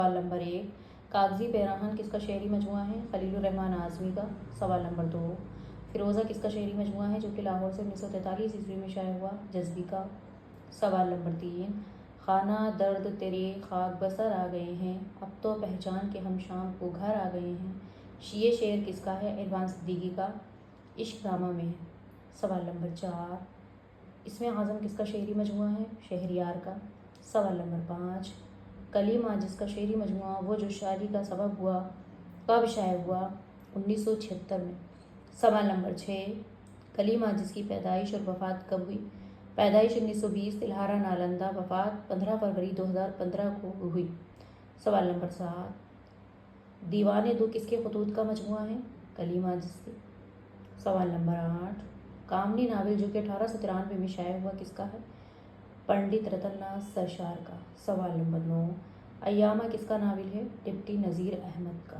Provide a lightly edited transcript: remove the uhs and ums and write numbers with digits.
سوال نمبر 1، کاغذی پیراہن کس کا شعری مجموعہ ہے؟ خلیل الرحمن اعظمی کا۔ سوال نمبر 2، فیروزہ کس کا شعری مجموعہ ہے جو کہ لاہور سے 1943 عیسوی میں شائع ہوا؟ جذبی کا۔ سوال نمبر 3، خانہ درد تیرے خاک بسر آ گئے ہیں، اب تو پہچان کے ہم شام کو گھر آ گئے ہیں، یہ شعر کس کا ہے؟ اعروان صدیقی کا۔ عشق نامہ میں ہے۔ سوال نمبر 4، اسم اعظم کس کا شعری مجموعہ ہے؟ شہریار کا۔ سوال نمبر 5، کلی ماجس کا شعری مجموعہ وہ جو شادی کا سبب ہوا کب شائع ہوا؟ 1976 میں۔ سوال نمبر 6، کلی ماجس کی پیدائش اور وفات کب ہوئی؟ پیدائش 1920 تلہارہ نالندہ، وفات 15 فروری 2015 کو ہوئی۔ سوال نمبر 7، دیوان دو کس کے خطوط کا مجموعہ ہے؟ کلی ماجس کے۔ سوال نمبر 8، کامنی ناول جو کہ 1893 میں شائع ہوا کس کا ہے؟ پنڈت رتن ناتھ سرشار کا۔ سوال نمبر 9، ایامہ کس کا ناول ہے؟ ڈپٹی نذیر احمد کا۔